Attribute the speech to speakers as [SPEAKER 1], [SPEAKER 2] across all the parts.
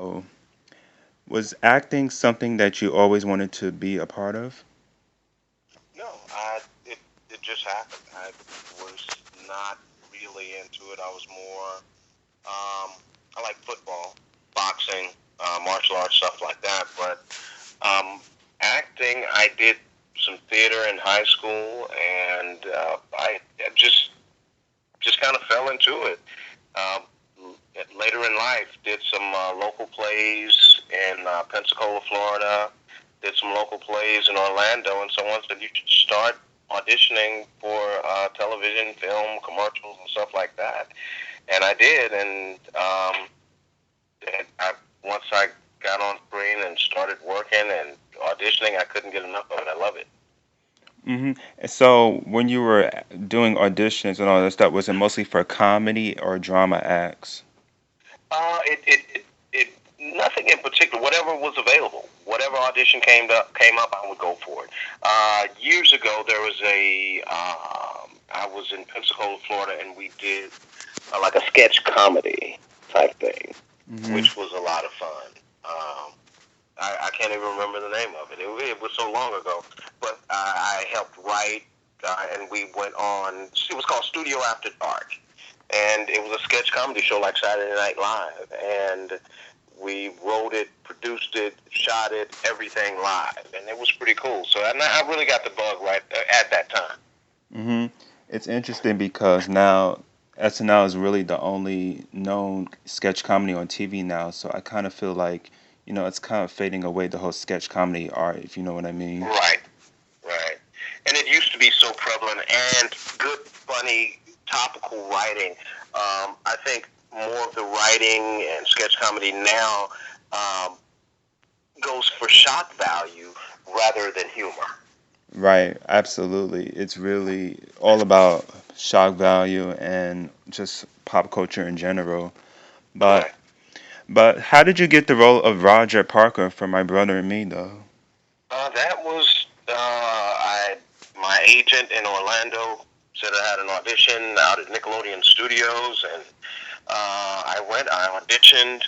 [SPEAKER 1] So, was acting something that you always wanted to be a part of?
[SPEAKER 2] No, it just happened. I was not really into it. I was more I like football, boxing, martial arts, stuff like that. But acting, I did some theater in high school, and I just kind of fell into it. Um, Later in life, did some local plays in Pensacola, Florida. Did some local plays in Orlando, and someone said you should start auditioning for television, film, commercials, and stuff like that. And I did, and once I got on screen and started working and auditioning, I couldn't get enough of it. I love it.
[SPEAKER 1] hmm So, when you were doing auditions and all that stuff, was it mostly for comedy or drama acts?
[SPEAKER 2] It nothing in particular. Whatever was available, whatever audition came up, I would go for it. Years ago, there was a I was in Pensacola, Florida, and we did like a sketch comedy type thing,
[SPEAKER 1] hmm
[SPEAKER 2] which was a lot of fun. I can't even remember the name of it. It was so long ago, but I helped write, and we went on. It was called Studio After Dark, and it was a sketch comedy show like Saturday Night Live, and we wrote it, produced it, shot it, everything live, and it was pretty cool. So I really got the bug right at that time.
[SPEAKER 1] hmm It's interesting because now SNL is really the only known sketch comedy on TV now. So I kind of feel like, it's kind of fading away the whole sketch comedy art, if you know what I mean.
[SPEAKER 2] Right, right. And it used to be so prevalent and good, funny, topical writing. I think more of the writing and sketch comedy now um, goes for shock value rather than humor.
[SPEAKER 1] Right, absolutely. It's really all about shock value and just pop culture in general. But
[SPEAKER 2] Right.
[SPEAKER 1] but how did you get the role of Roger Parker for My Brother and Me though?
[SPEAKER 2] That was my agent in Orlando said I had an audition out at Nickelodeon Studios, and I went. I auditioned,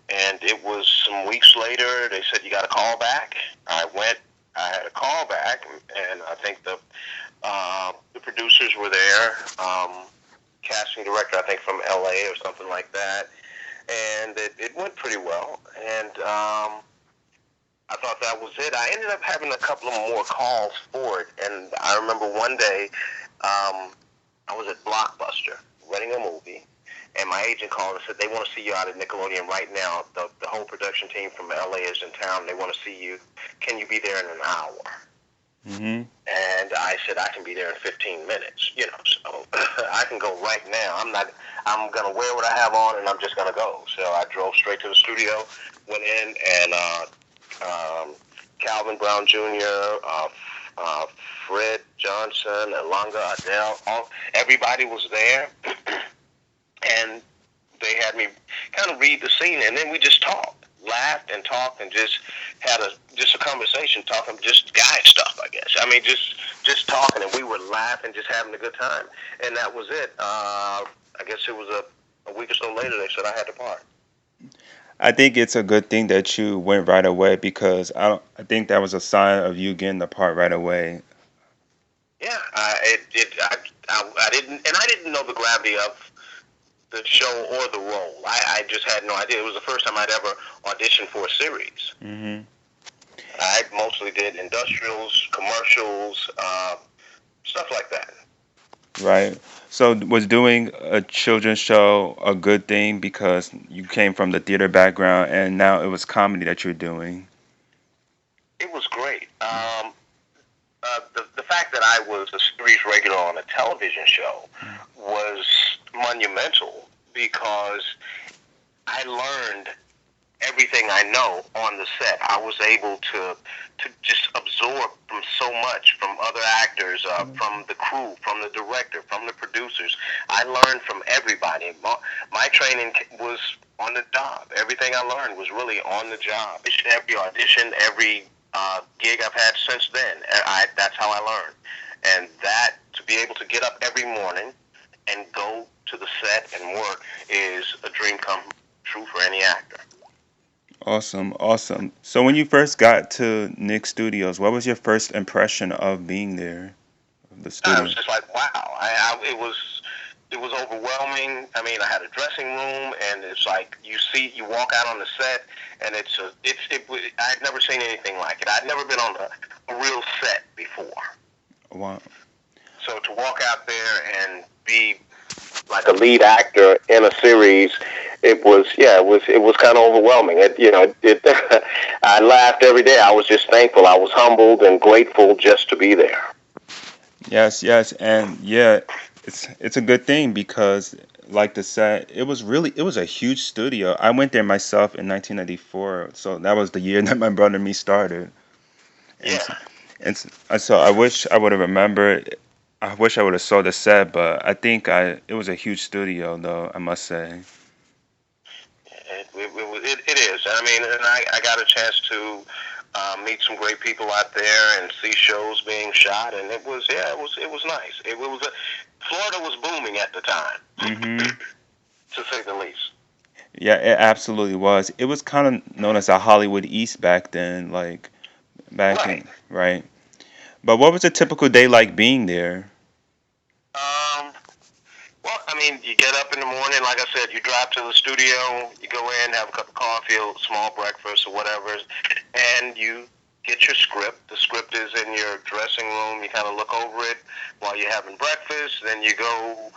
[SPEAKER 2] and it was some weeks later. They said you got a call back. I went. I had a call back, and I think the producers were there. Casting director, I think from LA or something like that, and it went pretty well. And I thought that was it. I ended up having a couple of more calls for it, and I remember one day I was at Blockbuster renting a movie, and my agent called and said they want to see you out at Nickelodeon right now. The whole production team from LA is in town. They want to see you. Can you be there in an hour?
[SPEAKER 1] Mhm.
[SPEAKER 2] And I said I can be there in 15 minutes. So I can go right now. I'm gonna wear what I have on, and I'm just gonna go. So I drove straight to the studio, went in, and Calvin Brown Jr., Fred Johnson, Alonga Adele, everybody was there, and they had me kind of read the scene, and then we just talked, laughed, and talked, and just had a conversation, talking just guy stuff, I guess. I mean, just talking, and we were laughing, just having a good time, and that was it. I guess it was a week or so later they said I had to part.
[SPEAKER 1] I think it's a good thing that you went right away because I think that was a sign of you getting the part right away.
[SPEAKER 2] Yeah, I didn't, and I didn't know the gravity of the show or the role. I just had no idea. It was the first time I'd ever auditioned for a series.
[SPEAKER 1] Mhm.
[SPEAKER 2] I mostly did industrials, commercials, stuff like that.
[SPEAKER 1] Right. So was doing a children's show a good thing because you came from the theater background and now it was comedy that you're doing?
[SPEAKER 2] It was great. The fact that I was a series regular on a television show was monumental because I learned everything I know on the set. I was able to just absorb from so much from other actors, from the crew, from the director, from the producers. I learned from everybody. My training was on the job. Everything I learned was really on the job. Every audition, every gig I've had since then, that's how I learned. And that to be able to get up every morning and go to the set and work is a dream come true for any actor.
[SPEAKER 1] Awesome, awesome. So when you first got to Nick Studios, what was your first impression of being there, of the
[SPEAKER 2] I
[SPEAKER 1] studio?
[SPEAKER 2] was just like, wow. It was overwhelming. I mean, I had a dressing room, and it's like you walk out on the set, and I'd never seen anything like it. I'd never been on a real set before.
[SPEAKER 1] Wow.
[SPEAKER 2] So to walk out there and be like a lead actor in a series, it was kind of overwhelming. I laughed every day. I was just thankful. I was humbled and grateful just to be there.
[SPEAKER 1] Yes, yes, and yeah, it's a good thing because like the set, it was a huge studio. I went there myself in 1994, so that was the year that my brother and me started. And
[SPEAKER 2] Yeah,
[SPEAKER 1] s- so I wish I would have remembered. I wish I would have saw the set, but I think it was a huge studio though, I must say.
[SPEAKER 2] it is. I mean, and I got a chance to meet some great people out there and see shows being shot, and it was nice. Florida was booming at the time,
[SPEAKER 1] Mhm.
[SPEAKER 2] to say the least.
[SPEAKER 1] Yeah, it absolutely was. It was kind of known as a Hollywood East back then, like back
[SPEAKER 2] Right.
[SPEAKER 1] in, right? But what was a typical day like being there?
[SPEAKER 2] Um, well, I mean, you get up in the morning, like I said, you drive to the studio, you go in, have a cup of coffee, a small breakfast or whatever, and you get your script. The script is in your dressing room. You kind of look over it while you're having breakfast. Then you go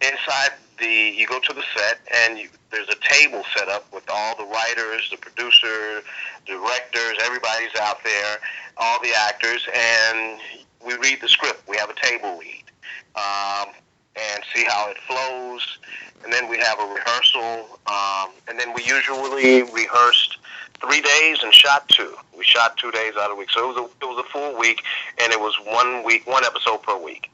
[SPEAKER 2] inside you go to the set, and there's a table set up with all the writers, the producer, directors, everybody's out there, all the actors, and we read the script. We have a table read. And see how it flows. And then we have a rehearsal. And then we usually rehearsed 3 days and shot two. We shot 2 days out of the week, so it was a full week, and it was 1 week, one episode per week.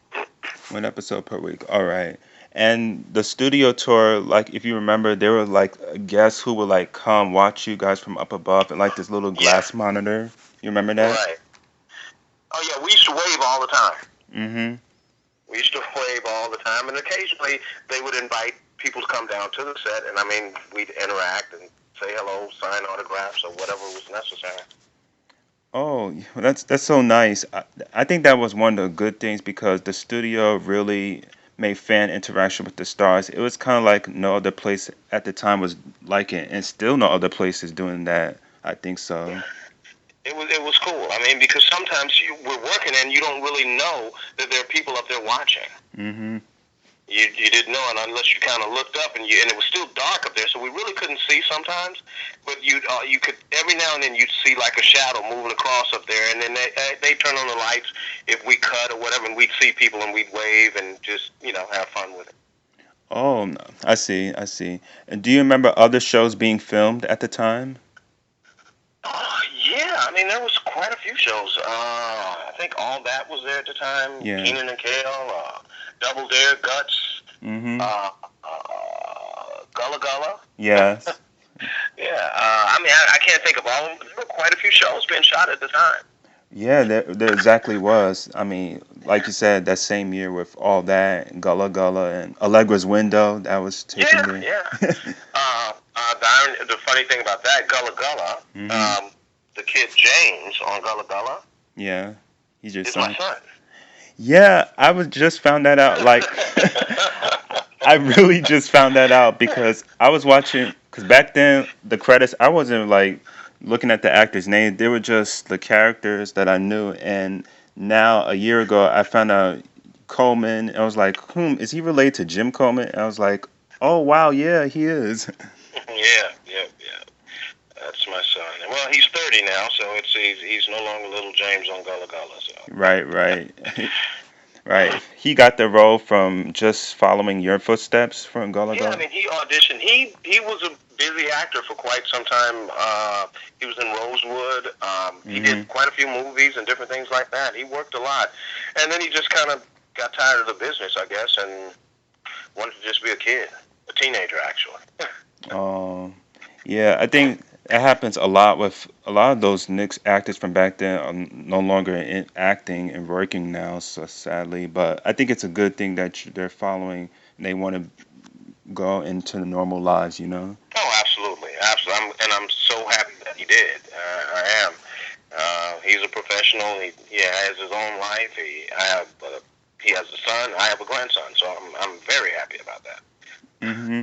[SPEAKER 1] One episode per week. All right. And the studio tour, like if you remember, there were like guests who would like come watch you guys from up above and like this little
[SPEAKER 2] Yeah,
[SPEAKER 1] glass monitor. You remember that?
[SPEAKER 2] right. Oh yeah, we used to wave all the time.
[SPEAKER 1] Mm-hmm.
[SPEAKER 2] We used to wave all the time, and occasionally they would invite people to come down to the set, and I mean we'd interact and say hello, sign autographs, or whatever was necessary.
[SPEAKER 1] Oh, that's so nice. I think that was one of the good things because the studio really made fan interaction with the stars. It was kind of like no other place at the time was like it, and still no other place is doing that. I think so.
[SPEAKER 2] It was cool. I mean, because sometimes we're working and you don't really know that there are people up there watching.
[SPEAKER 1] Mm-hmm.
[SPEAKER 2] You didn't know, and unless you kind of looked up, and it was still dark up there, so we really couldn't see sometimes. But you could every now and then you'd see like a shadow moving across up there, and then they turn on the lights if we cut or whatever, and we'd see people and we'd wave and just have fun with it.
[SPEAKER 1] Oh, no. I see. I see. And do you remember other shows being filmed at the time?
[SPEAKER 2] Oh, yeah, I mean there was quite a few shows. I think All That was there at the time.
[SPEAKER 1] Yeah.
[SPEAKER 2] Keenan and Kel, Double Dare, Guts,
[SPEAKER 1] Mm-hmm.
[SPEAKER 2] uh, Gullah Gullah.
[SPEAKER 1] Yes.
[SPEAKER 2] Yeah, I mean I can't think of all of them, but there were quite a few shows being shot at the time.
[SPEAKER 1] Yeah, there exactly was. I mean, like you said, that same year with all that, Gullah Gullah and Allegra's Window, that was taken
[SPEAKER 2] Yeah,
[SPEAKER 1] there.
[SPEAKER 2] yeah. The funny thing about that, Gullah Gullah,
[SPEAKER 1] Hmm.
[SPEAKER 2] the kid James on Gullah Gullah
[SPEAKER 1] Yeah. He's your
[SPEAKER 2] is my
[SPEAKER 1] son.
[SPEAKER 2] son.
[SPEAKER 1] Yeah, I was just found that out. Like, I really just found that out because I was watching. Because back then, the credits, I wasn't like looking at the actors' names. They were just the characters that I knew. And now, a year ago, I found out Coleman. I was like, is he related to Jim Coleman? And I was like, oh wow, yeah, he is.
[SPEAKER 2] Yeah, yeah, yeah. That's my son. Well, he's 30 now, so he's no longer little James on Gullah Gullah. So
[SPEAKER 1] Right, right, right. He got the role from just following your footsteps from Gullah
[SPEAKER 2] yeah, I
[SPEAKER 1] Gullah.
[SPEAKER 2] mean he auditioned. He was a busy actor for quite some time. He was in Rosewood. He
[SPEAKER 1] Hmm.
[SPEAKER 2] did quite a few movies and different things like that. He worked a lot, and then he just kind of got tired of the business, I guess, and wanted to just be a kid, a teenager actually.
[SPEAKER 1] Um, yeah, I think it happens a lot with a lot of those Knicks actors from back then are no longer in acting and working now, so sadly. But I think it's a good thing that they're following and they want to go into the normal lives, you know?
[SPEAKER 2] Oh, absolutely, absolutely. and I'm so happy that he did. I am. He's a professional. He has his own life. He has a son. I have a grandson. So I'm very happy about that.
[SPEAKER 1] Hmm.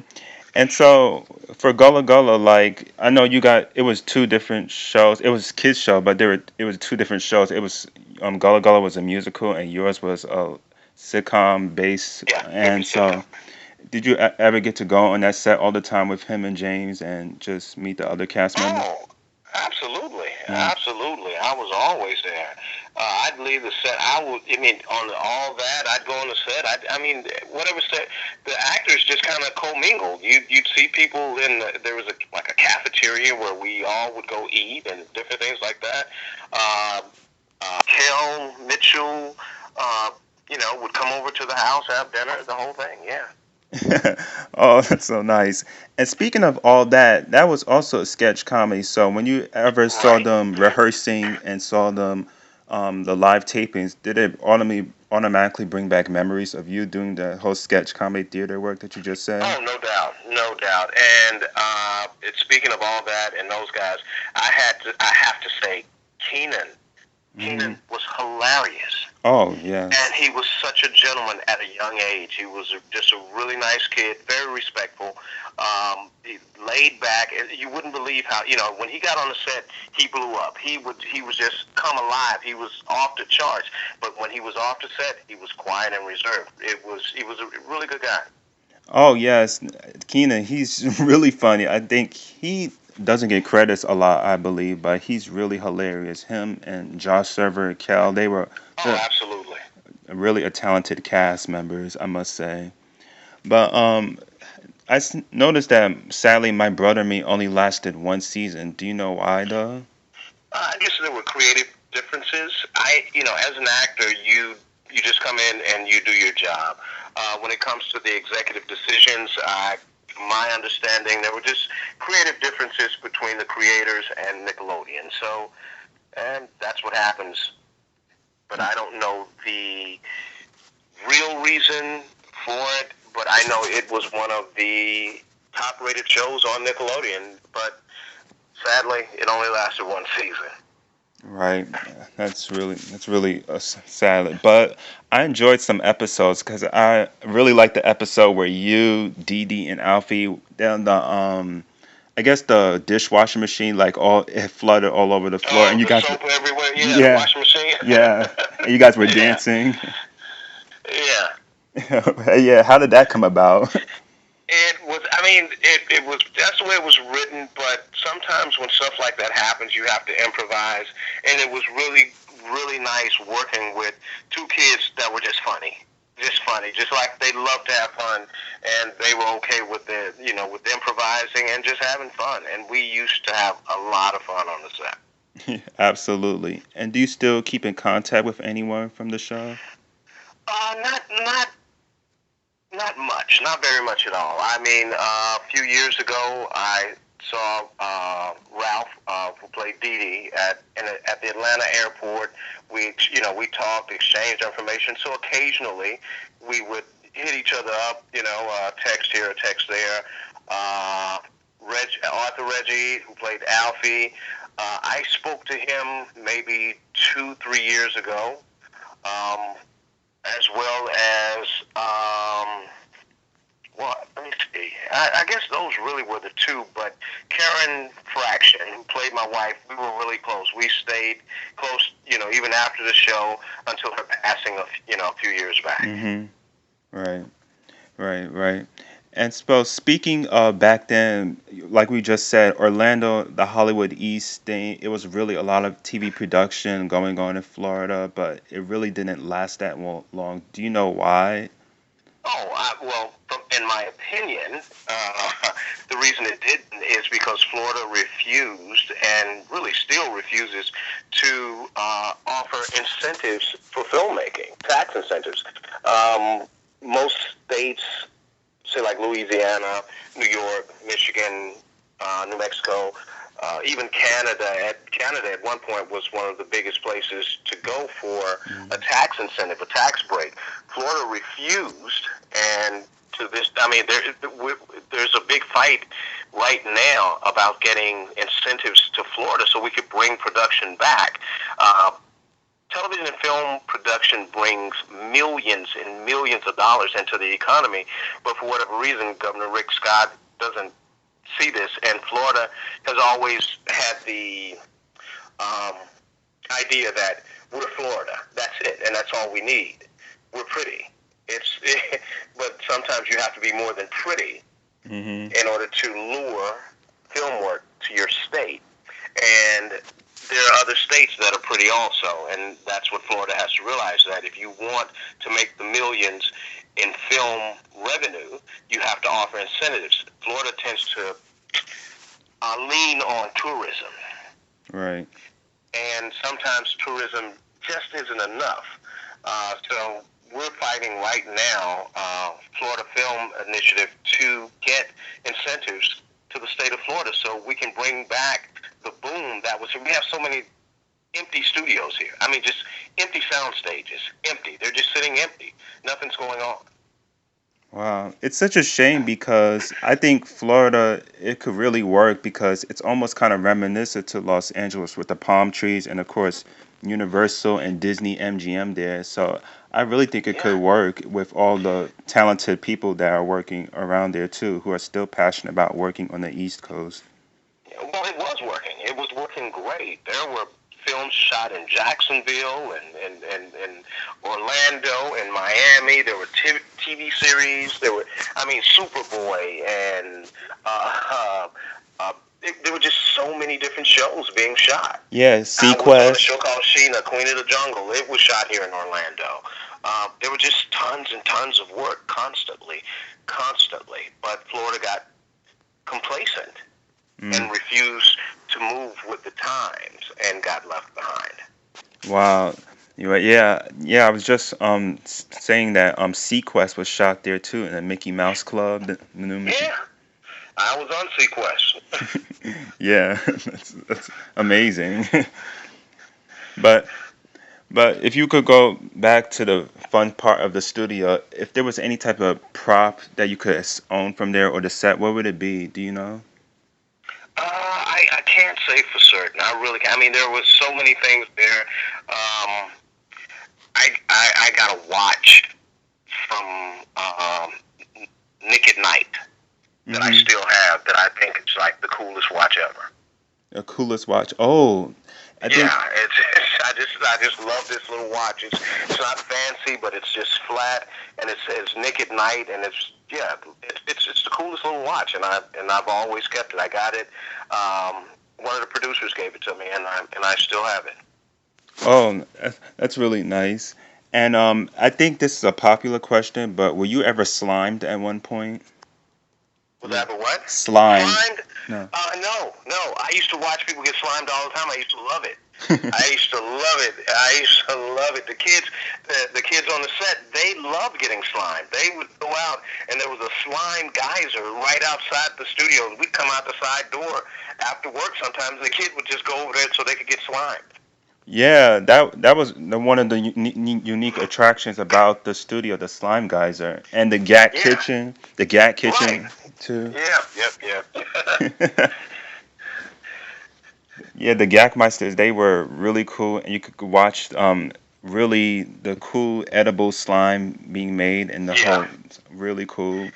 [SPEAKER 1] And so for Gullah Gullah, like I know you got it was two different shows. It was kids show, but it was two different shows. It was Gullah Gullah was a musical, and yours was a sitcom based.
[SPEAKER 2] Yeah, it
[SPEAKER 1] And
[SPEAKER 2] was sitcom.
[SPEAKER 1] so, did you ever get to go on that set all the time with him and James and just meet the other cast members?
[SPEAKER 2] Oh, absolutely,
[SPEAKER 1] Mm.
[SPEAKER 2] absolutely. I was always there. I'd leave the set. I mean, on all that, I'd go on the set. I mean, whatever set. The actors just kind of commingled. You'd see people there was like a cafeteria where we all would go eat and different things like that. Uh, Kel Mitchell, uh, would come over to the house, have dinner, the whole thing. Yeah.
[SPEAKER 1] Oh, that's so nice. And speaking of all that, that was also a sketch comedy. So when you ever saw
[SPEAKER 2] Right.
[SPEAKER 1] them rehearsing and saw them the live tapings, did it automatically bring back memories of you doing the whole sketch comedy theater work that you just said?
[SPEAKER 2] Oh, no doubt, no doubt. And speaking of all that and those guys, I have to say, Keenan.
[SPEAKER 1] Hmm.
[SPEAKER 2] Keenan was hilarious,
[SPEAKER 1] Oh, yes.
[SPEAKER 2] and he was such a gentleman at a young age. He was just a really nice kid, very respectful, he laid back. You wouldn't believe how when he got on the set, he blew up. He was just come alive. He was off the charts. But when he was off the set, he was quiet and reserved. He was a really good guy.
[SPEAKER 1] Oh, yes. Keenan, he's really funny. I think he doesn't get credits a lot, I believe, but he's really hilarious. Him and Josh Server, Cal, they were
[SPEAKER 2] Oh,
[SPEAKER 1] they're
[SPEAKER 2] absolutely.
[SPEAKER 1] really a talented cast members, I must say. But noticed that sadly my brother and me only lasted one season. Do you know why though?
[SPEAKER 2] I guess there were creative differences. As an actor, you just come in and you do your job. When it comes to the executive decisions, my understanding, there were just creative differences between the creators and Nickelodeon. So, and that's what happens. But I don't know the real reason for it. But I know it was one of the top-rated shows on Nickelodeon. But sadly, it only lasted one season.
[SPEAKER 1] Right. That's really sad. But I enjoyed some episodes because I really liked the episode where you, Dee Dee, and Alfie down the I guess the dishwashing machine like all it flooded all over the floor and
[SPEAKER 2] Oh,
[SPEAKER 1] you
[SPEAKER 2] the
[SPEAKER 1] guys
[SPEAKER 2] soap everywhere. Yeah, the
[SPEAKER 1] yeah
[SPEAKER 2] washing machine.
[SPEAKER 1] yeah and you guys were
[SPEAKER 2] Yeah,
[SPEAKER 1] dancing.
[SPEAKER 2] yeah.
[SPEAKER 1] Yeah, how did that come about?
[SPEAKER 2] It was. I mean, it was. That's the way it was written. But sometimes when stuff like that happens, you have to improvise. And it was really nice working with two kids that were just funny. Just funny, just like they love to have fun, and they were okay with with improvising and just having fun. And we used to have a lot of fun on the set.
[SPEAKER 1] Absolutely. And do you still keep in contact with anyone from the show?
[SPEAKER 2] Not much, not very much at all. I mean, a few years ago, I saw Ralph, who played Dee Dee, at the Atlanta airport. We talked, exchanged information. So occasionally, we would hit each other up. Text here, text there. Uh, Arthur Reggie, who played Alfie. I spoke to him maybe 2, 3 years ago. Um, as well as let me see. I guess those really were the two. But Karen Fraction, who played my wife, we were really close. We stayed close, even after the show until her passing, a few years back.
[SPEAKER 1] Mm-hmm. Right. Right. And so speaking of back then, like we just said, Orlando, the Hollywood East thing, it was really a lot of TV production going on in Florida, but it really didn't last that long. Do you know why?
[SPEAKER 2] Oh, well, in my opinion, the reason it didn't is because Florida refused and really still refuses to offer incentives for filmmaking, tax incentives. Most states, say like Louisiana, New York, Michigan, New Mexico, even Canada at one point was one of the biggest places to go for a
[SPEAKER 1] Mm-hmm.
[SPEAKER 2] tax incentive, a tax break. Florida refused, and to this. I mean, there's a big fight right now about getting incentives to Florida so we could bring production back. Uh, Television and film production brings millions and millions of dollars into the economy, but for whatever reason, Governor Rick Scott doesn't see this, and Florida has always had the um, idea that we're Florida, that's it, and that's all we need. We're pretty. It's, but sometimes you have to be more than pretty
[SPEAKER 1] Hmm.
[SPEAKER 2] in order to lure film work to your state. And there are other states that are pretty also, and that's what Florida has to realize, that if you want to make the millions in film revenue, you have to offer incentives. Florida tends to lean on tourism,
[SPEAKER 1] Right.
[SPEAKER 2] and sometimes tourism just isn't enough. So we're fighting right now, Florida Film Initiative, to get incentives to the state of Florida so we can bring back the boom that was. We have so many empty studios here. I mean, just empty sound stages, empty. They're just sitting empty. Nothing's going on.
[SPEAKER 1] Wow, it's such a shame because I think Florida it could really work because it's almost kind of reminiscent to Los Angeles with the palm trees and of course Universal and Disney MGM there. So I really think it
[SPEAKER 2] Yeah.
[SPEAKER 1] could work with all the talented people that are working around there too, who are still passionate about working on the East Coast.
[SPEAKER 2] Well, it was working. It was working great. There were films shot in Jacksonville and Orlando and Miami. There were TV series. There were, I mean, Superboy and there were just so many different shows being shot.
[SPEAKER 1] Yeah,
[SPEAKER 2] I was on a show
[SPEAKER 1] Sequest.
[SPEAKER 2] called Sheena, Queen of the Jungle. It was shot here in Orlando. There were just tons and tons of work constantly, constantly. But Florida got complacent
[SPEAKER 1] Mm.
[SPEAKER 2] and refused to move with the times and got left behind.
[SPEAKER 1] Wow. Yeah, yeah. I was just saying that Sequest was shot there too in the Mickey Mouse Club, the new Mickey.
[SPEAKER 2] Yeah, I was on Sequest.
[SPEAKER 1] Yeah, that's amazing. But if you could go back to the fun part of the studio, if there was any type of prop that you could own from there or the set, what would it be? Do you know?
[SPEAKER 2] I can't say for certain. I really can't. I mean, there was so many things there. I got a watch from Nick at Night that I
[SPEAKER 1] Mm-hmm.
[SPEAKER 2] still have that I think is like the coolest watch ever.
[SPEAKER 1] The coolest watch. Oh, I think.
[SPEAKER 2] Yeah, I just love this little watch. It's not fancy, but it's just flat, and it says Nick at Night, and it's yeah, it's the coolest little watch, and I've always kept it. I got it. One of the producers gave it to me, and I still have it.
[SPEAKER 1] Oh, that's really nice. And I think this is a popular question, but were you ever slimed at one point?
[SPEAKER 2] Was that the what?
[SPEAKER 1] Slimed.
[SPEAKER 2] Slimed?
[SPEAKER 1] No.
[SPEAKER 2] No. I used to watch people get slimed all the time. I used to love it. I used to love it. I used to love it. The kids on the set, they loved getting slimed. They would go out, and there was a slime geyser right outside the studio. We'd come out the side door after work sometimes, and the kid would just go over there so they could get slimed.
[SPEAKER 1] Yeah, that was one of the unique attractions about the studio, the slime geyser, and
[SPEAKER 2] Yeah,
[SPEAKER 1] the Gat
[SPEAKER 2] right.
[SPEAKER 1] kitchen too.
[SPEAKER 2] Yeah, yep.
[SPEAKER 1] Yeah, the Gagmeisters, they were really cool, and you could watch really the cool edible slime being made, and the
[SPEAKER 2] Yeah.
[SPEAKER 1] whole really cool.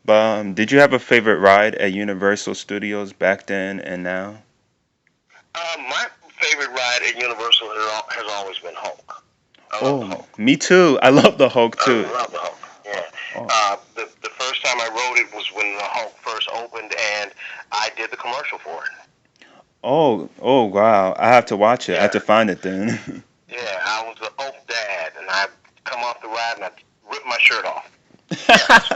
[SPEAKER 1] But did you have a favorite ride at Universal Studios back then and now?
[SPEAKER 2] My favorite ride at Universal has always been Hulk. I love the
[SPEAKER 1] Oh,
[SPEAKER 2] Hulk.
[SPEAKER 1] me too. I love the Hulk
[SPEAKER 2] I
[SPEAKER 1] too.
[SPEAKER 2] love the Hulk. Yeah.
[SPEAKER 1] Oh,
[SPEAKER 2] The first time I rode it was when the Hulk first opened, and I did the commercial for it.
[SPEAKER 1] oh, wow. I have to watch it. I have
[SPEAKER 2] Yeah.
[SPEAKER 1] to find it then.
[SPEAKER 2] Yeah. I was the Hulk dad, and I come off the ride and I ripped my shirt off. Yes.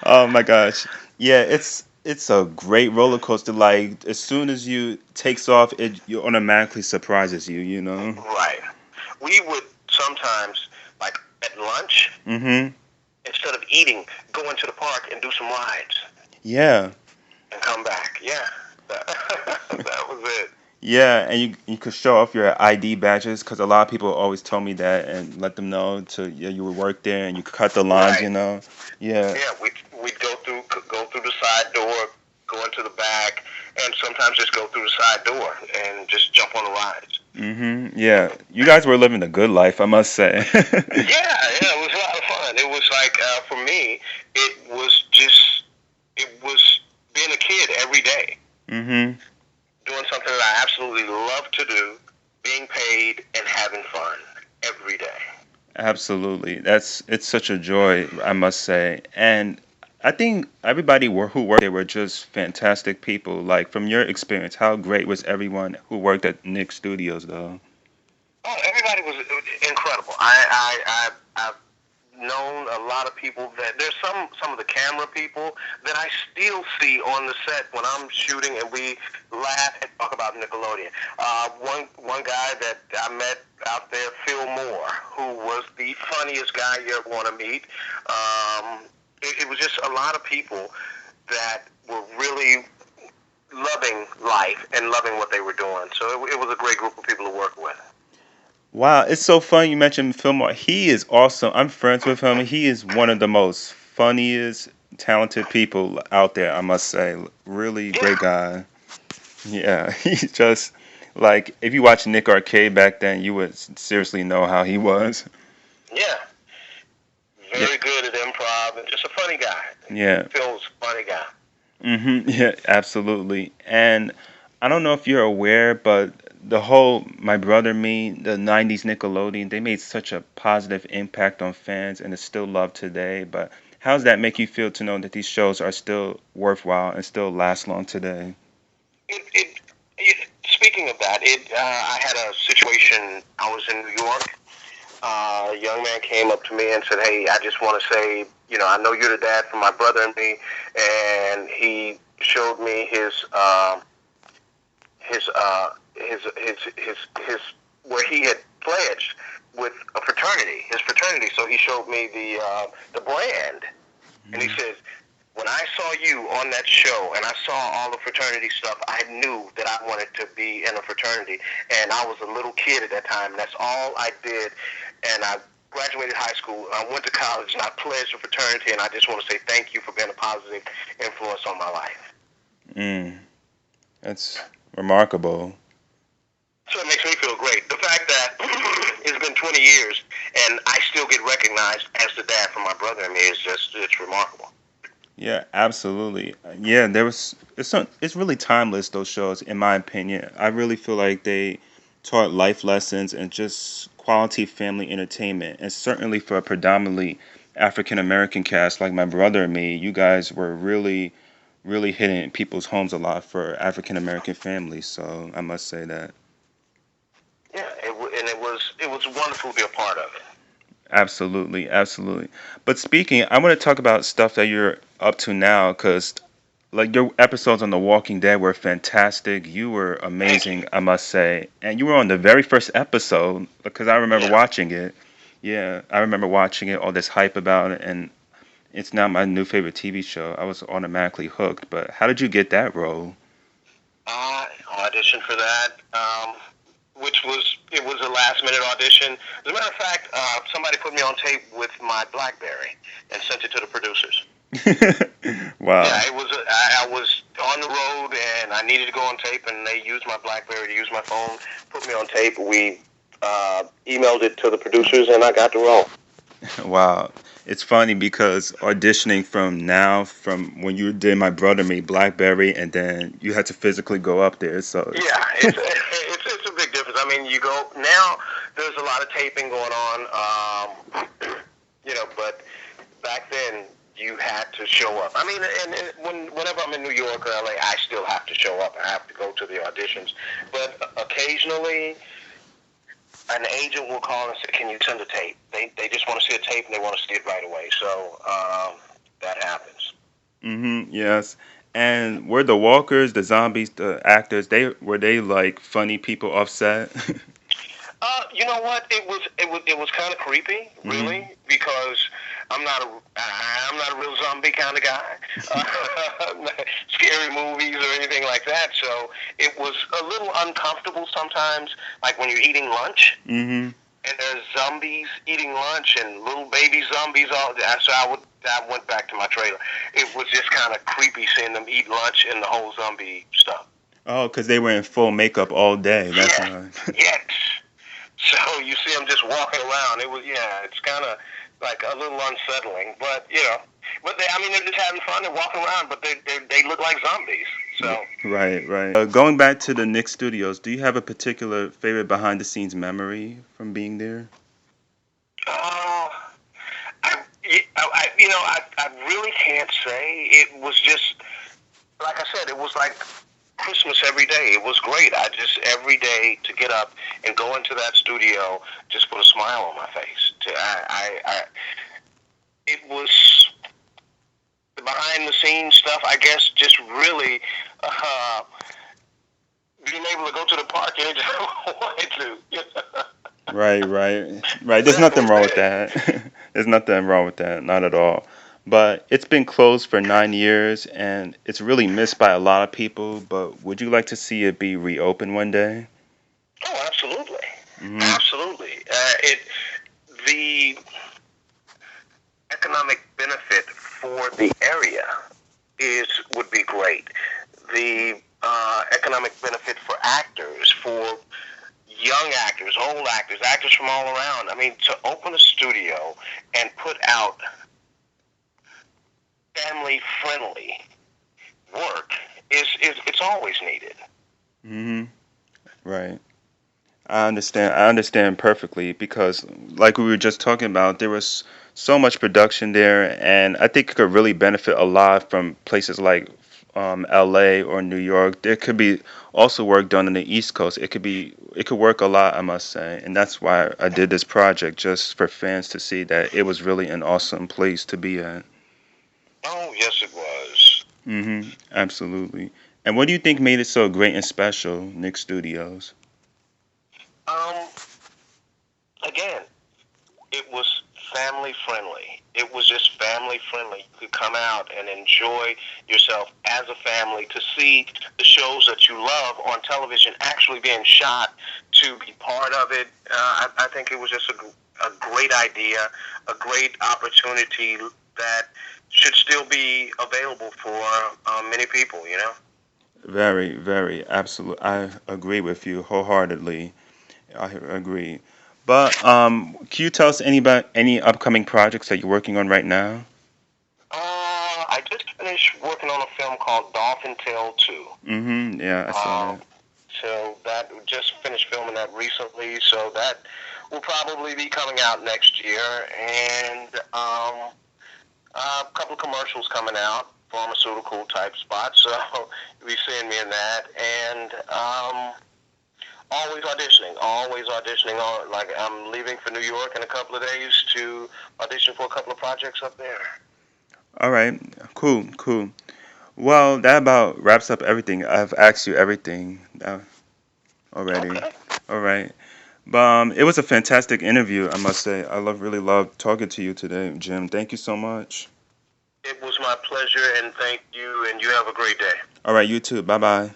[SPEAKER 1] Oh my gosh. Yeah, it's a great roller coaster. Like as soon as you takes off, it automatically surprises you, you know?
[SPEAKER 2] Right. We would sometimes, like at lunch,
[SPEAKER 1] Mhm.
[SPEAKER 2] instead of eating, go into the park and do some rides
[SPEAKER 1] Yeah.
[SPEAKER 2] and come back. Yeah. That, that was it.
[SPEAKER 1] Yeah, and you could show off your ID badges because a lot of people always tell me that and let them know to yeah you would work there and you could cut the lines,
[SPEAKER 2] Right.
[SPEAKER 1] you know. Yeah.
[SPEAKER 2] Yeah, we'd go through the side door, go into the back, and sometimes just go through the side door and just jump on the rides.
[SPEAKER 1] Yeah, you guys were living a good life, I must say.
[SPEAKER 2] Yeah, it was a lot of fun. It was like for me, it was being a kid every day,
[SPEAKER 1] mhm.
[SPEAKER 2] doing something that I absolutely love to do, being paid and having fun every day.
[SPEAKER 1] Absolutely. It's such a joy, I must say. And I think everybody who worked there were just fantastic people. Like from your experience, how great was everyone who worked at Nick Studios though?
[SPEAKER 2] Oh, everybody was incredible. I've known a lot of people that there's some of the camera people that I still see on the set when I'm shooting, and we laugh and talk about Nickelodeon. One guy that I met out there, Phil Moore, who was the funniest guy you ever want to meet. It was just a lot of people that were really loving life and loving what they were doing. So it was a great group of people to work with.
[SPEAKER 1] Wow, it's so funny you mentioned Fillmore. He is awesome. I'm friends with him. He is one of the most funniest, talented people out there, I must say. Really
[SPEAKER 2] Yeah,
[SPEAKER 1] great guy. Yeah, he's just like if you watch Nick Arcade back then, you would seriously know how he was.
[SPEAKER 2] yeah.
[SPEAKER 1] Yeah,
[SPEAKER 2] Very good at improv and just a funny guy.
[SPEAKER 1] yeah.
[SPEAKER 2] Phil's a funny guy.
[SPEAKER 1] Yeah, absolutely. And I don't know if you're aware, but the whole My Brother Me, the 90s Nickelodeon, they made such a positive impact on fans and it's still loved today. But how does that make you feel to know that these shows are still worthwhile and still last long today?
[SPEAKER 2] Speaking of that, I had a situation. I was in New York. A young man came up to me and said, "Hey, I just want to say, I know you're the dad for my brother and me," and he showed me his where he had pledged with a fraternity, his fraternity. So he showed me the brand, and he says, when I saw you on that show and I saw all the fraternity stuff, I knew that I wanted to be in a fraternity. And I was a little kid at that time. And that's all I did. And I graduated high school. I went to college and I pledged a fraternity. And I just want to say thank you for being a positive influence on my life.
[SPEAKER 1] Mm, that's remarkable.
[SPEAKER 2] So it makes me feel great. The fact that it's been 20 years and I still get recognized as the dad for my brother and me it's remarkable.
[SPEAKER 1] Yeah, absolutely. Yeah, it's really timeless those shows in my opinion. I really feel like they taught life lessons and just quality family entertainment. And certainly for a predominantly African American cast like my brother and me, you guys were really hitting people's homes a lot for African American families. So I must say that.
[SPEAKER 2] Yeah, and it was wonderful to be a part of it.
[SPEAKER 1] Absolutely, absolutely. But speaking, I want to talk about stuff that you're up to now, because like your episodes on The Walking Dead were fantastic. You were
[SPEAKER 2] Thank you.
[SPEAKER 1] amazing, I must say. And you were on the very first episode because I remember
[SPEAKER 2] Yeah.
[SPEAKER 1] watching it. Yeah, I remember watching it, all this hype about it, and it's now my new favorite TV show. I was automatically hooked. But how did you get that role?
[SPEAKER 2] I auditioned for that, which was a last minute audition. As a matter of fact, somebody put me on tape with my BlackBerry and sent it to the producers.
[SPEAKER 1] Wow.
[SPEAKER 2] Yeah, I was on the road and I needed to go on tape, and they used my BlackBerry to use my phone, put me on tape. We emailed it to the producers, and I got the role.
[SPEAKER 1] Wow. It's funny because auditioning from when you did My Brother Me Blackberry and then you had to physically go up there. So it's
[SPEAKER 2] Yeah, it's a big difference. I mean, you go now. There's a lot of taping going on, but back then you had to show up. I mean, whenever I'm in New York or LA, I still have to show up. I have to go to the auditions. But occasionally, an agent will call and say, "Can you send a tape?" They just want to see a tape and they want to see it right away. So that happens.
[SPEAKER 1] yes. And were the walkers, the zombies, the actors, they like funny people offset?
[SPEAKER 2] You know what? It was kind of creepy,
[SPEAKER 1] Mhm.
[SPEAKER 2] really, because I'm not a real zombie kind of guy. Scary movies or anything like that. that. So it was a little uncomfortable sometimes, like when you're eating lunch
[SPEAKER 1] Mm-hmm.
[SPEAKER 2] and there's zombies eating lunch and little baby zombies all. So I went back to my trailer. It was just kind of creepy seeing them eat lunch and the whole zombie stuff.
[SPEAKER 1] Oh, because they were in full makeup all day. That's
[SPEAKER 2] Yeah,
[SPEAKER 1] why.
[SPEAKER 2] yes. So you see them just walking around. It was it's kind of like a little unsettling, but but I mean, they're just having fun. They're walking around, but they look like zombies. So
[SPEAKER 1] Right, right. Going back to the Nick Studios, do you have a particular favorite behind the scenes memory from being there?
[SPEAKER 2] uh, I really can't say. It was just like I said. It was like Christmas every day. It was great. I just every day to get up and go into that studio just put a smile on my face. It was the behind the scenes stuff. I guess just really uh, being able to go to the park anytime I wanted to.
[SPEAKER 1] Right, right, right. There's
[SPEAKER 2] That
[SPEAKER 1] nothing
[SPEAKER 2] was
[SPEAKER 1] wrong with
[SPEAKER 2] it.
[SPEAKER 1] that. There's nothing wrong with that, not at all. But it's been closed for 9 years, and it's really missed by a lot of people. But would you like to see it be reopened one day?
[SPEAKER 2] Oh, absolutely,
[SPEAKER 1] Hmm.
[SPEAKER 2] absolutely. It the economic benefit for the area is would be great. The economic benefit for actors, for young actors, old actors, actors from all around. I mean, to open a studio and put out family friendly work is it's always needed.
[SPEAKER 1] Hmm. Right. I understand. I understand perfectly because, like we were just talking about, there was so much production there, and I think it could really benefit a lot from places like LA or New York. There could be also work done on the East Coast. It could work a lot, I must say, and that's why I did this project just for fans to see that it was really an awesome place to be at.
[SPEAKER 2] Oh, yes, it was.
[SPEAKER 1] Absolutely. And what do you think made it so great and special, Nick Studios?
[SPEAKER 2] Um, Again, it was family friendly. It was just family friendly. You could come out and enjoy yourself as a family to see the shows that you love on television actually being shot, to be part of it. I think it was just a great idea, a great opportunity that should still be available for many people, you know?
[SPEAKER 1] Very, very, absolute. I agree with you wholeheartedly. I agree. But can you tell us about any upcoming projects that you're working on right now?
[SPEAKER 2] I just finished working on a film called Dolphin Tale 2.
[SPEAKER 1] Yeah, I saw
[SPEAKER 2] Um,
[SPEAKER 1] that.
[SPEAKER 2] so that just finished filming that recently. So that will probably be coming out next year, and a couple of commercials coming out, pharmaceutical type spots. So you'll be seeing me in that, and always auditioning. Like I'm leaving for New York in a couple of days to audition for a couple of projects up there.
[SPEAKER 1] All right, cool, cool. Well, that about wraps up everything. I've asked you everything already.
[SPEAKER 2] Okay.
[SPEAKER 1] All right. But it was a fantastic interview, I must say. Really love talking to you today, Jim. Thank you so much.
[SPEAKER 2] It was my pleasure, and thank you, and you have a great day.
[SPEAKER 1] All right, you too. Bye bye.